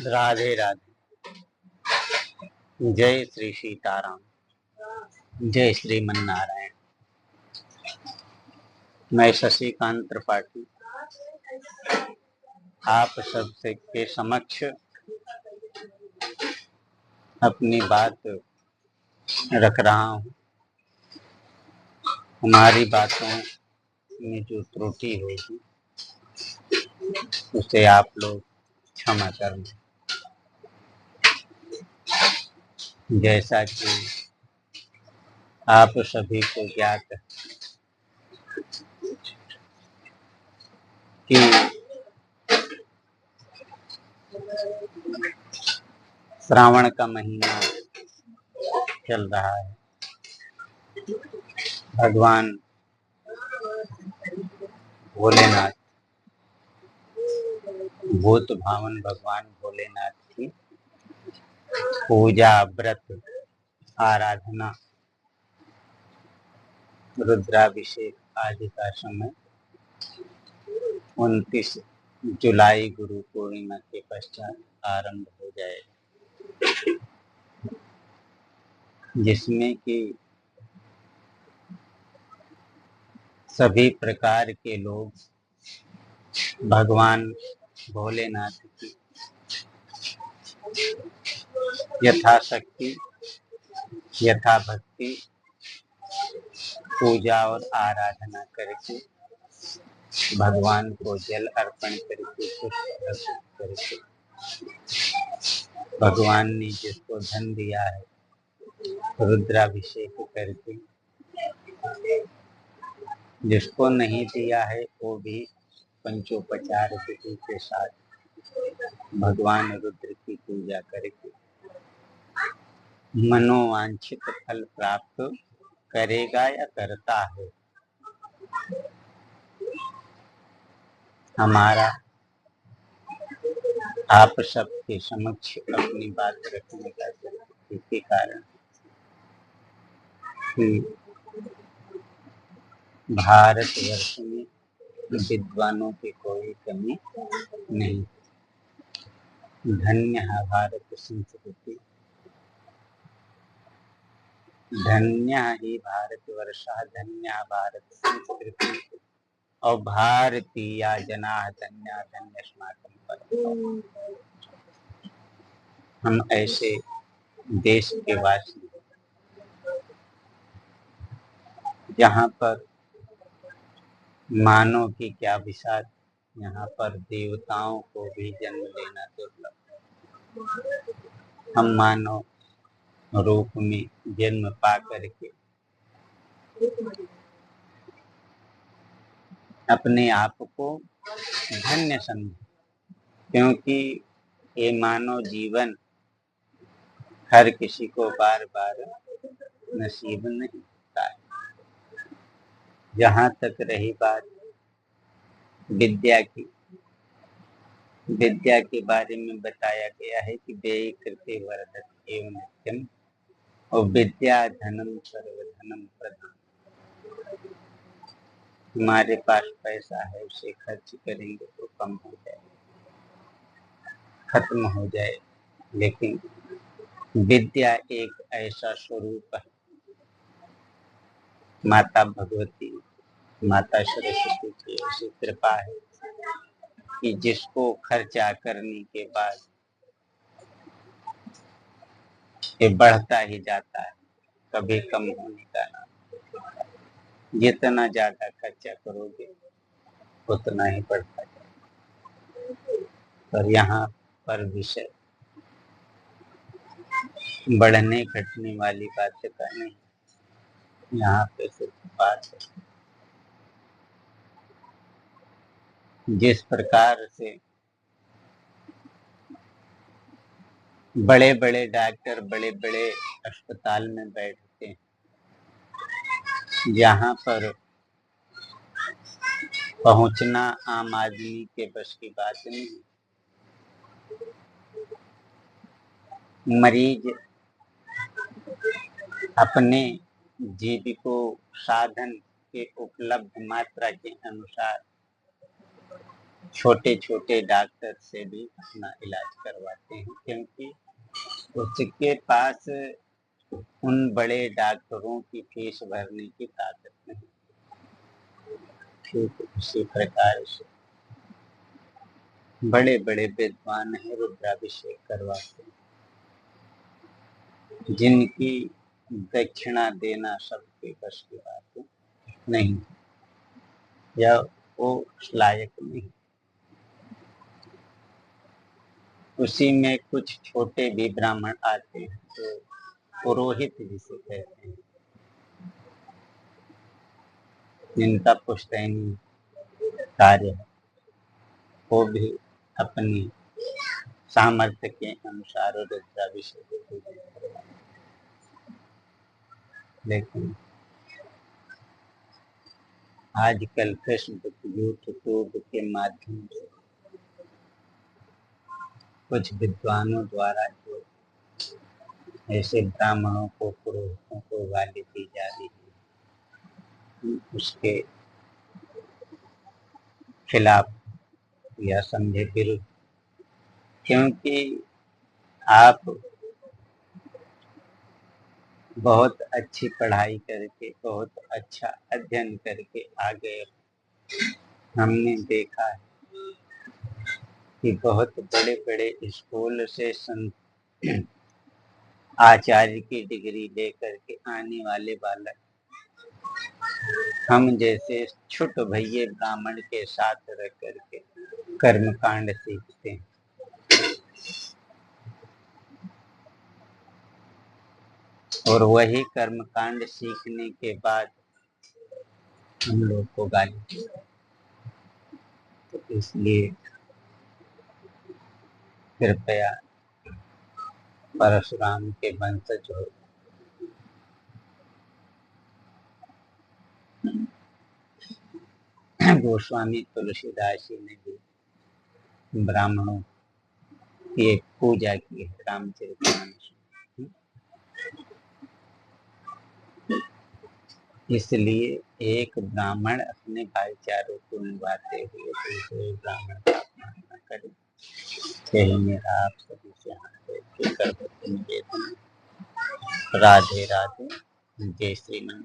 राधे राधे। जय श्री सीताराम। जय श्रीमन नारायण। मैं शशिकांत त्रिपाठी आप सबसे के समक्ष अपनी बात रख रहा हूँ। हमारी बातों में जो त्रुटि होगी उसे आप लोग क्षमा करें। जैसा कि आप सभी को ज्ञात है कि श्रावण का महीना चल रहा है। भगवान भोलेनाथ, भूत भावन भगवान भोलेनाथ की पूजा, व्रत, आराधना, रुद्राभिषेक आदि का समय 29 जुलाई गुरु पूर्णिमा के पश्चात आरंभ हो जाएगा, जिसमें कि सभी प्रकार के लोग भगवान भोलेनाथ की यथाशक्ति यथा भक्ति पूजा और आराधना करके भगवान को जल अर्पण करके, पुष्प अर्पित करके, भगवान ने जिसको धन दिया है रुद्राभिषेक करके, जिसको नहीं दिया है वो भी पंचोपचार विधि के साथ भगवान रुद्र की पूजा करके मनोवांछित फल प्राप्त करेगा या करता है। हमारा आप सबके समक्ष अपनी बात रखने का इसी कारण कि भारतवर्ष में विद्वानों की कोई कमी नहीं। धन्य है भारत संस्कृति, धन्य ही भारतवर्ष, धन्य भारत संस्कृति और भारतीय जना धन्य धन्य स्मार्टम पर। हम ऐसे देश के वासी जहाँ पर मानव की क्या विशाल, यहाँ पर देवताओं को भी जन्म लेना दुर्लभ। हम मानव रूप में जन्म पा करके अपने आप को धन्य समझे, क्योंकि ये मानव जीवन हर किसी को बार बार नसीब नहीं होता है। जहाँ तक रही बात विद्या की, विद्या के बारे में बताया गया है कि व्यय कृते वर्धते एवं नित्यम, और विद्या धनम सर्वधनम प्रधान। हमारे पास पैसा है, उसे खर्च करेंगे तो कम हो जाए, खत्म हो जाए, लेकिन विद्या एक ऐसा स्वरूप है, माता भगवती, माता सरस्वती की ऐसी कृपा है कि जिसको खर्चा करने के बाद ये बढ़ता ही जाता है, कभी कम होने का नाम। जितना ज्यादा खर्चा करोगे उतना ही बढ़ता जाएगा। पर यहाँ पर विषय बढ़ने घटने वाली बात का नहीं, यहाँ पे सिर्फ बात है जिस प्रकार से बड़े बड़े डॉक्टर बड़े बड़े अस्पताल में बैठते हैं, जहाँ पर पहुंचना आम आदमी के बस की बात नहीं। मरीज अपने जीविको साधन के उपलब्ध मात्रा के अनुसार छोटे छोटे डॉक्टर से भी अपना इलाज करवाते हैं, क्योंकि उसके पास उन बड़े डॉक्टरों की फीस भरने की ताकत नहीं। ठीक उसी प्रकार से बड़े बड़े विद्वान हैं, रुद्राभिषेक करवाते हैं, जिनकी दक्षिणा देना सबके बस की बात नहीं, या वो लायक नहीं। उसी में कुछ छोटे भी ब्राह्मण आते हैं, तो पुरोहित जिसे कहते हैं, जिनका पुश्तैनी कार्य है, वो भी अपनी सामर्थ्य के अनुसार रुद्राभिषेक पूजन करवाते हैं। लेकिन आजकल फेसबुक यूट्यूब के माध्यम से कुछ विद्वानों द्वारा जो ऐसे ब्राह्मणों को पुरोहितों को गाली दी जा रही है, उसके खिलाफ या समझे विरुद्ध, क्योंकि आप बहुत अच्छी पढ़ाई करके, बहुत अच्छा अध्ययन करके आ गए। हमने देखा है कि बहुत बड़े बड़े स्कूल से आचार्य की डिग्री लेकर के आने वाले बालक हम जैसे छुट भइये ब्राह्मण के साथ रह करके कर्मकांड सीखते हैं। और वही कर्मकांड सीखने के बाद हम लोग को गाली दी। तो इसलिए कृपया परशुराम के वंशज हो, गोस्वामी तुलसीदास जी ने भी ब्राह्मणों की एक पूजा की है, रामचरितमानस। इसलिए एक ब्राह्मण अपने भाईचारों को निभाते हुए दूसरे ब्राह्मण का अपमान न करे। यही मेरा आप सभी से हाथ जोड़ के करवत निवेदन। राधे राधे। जय श्री राम।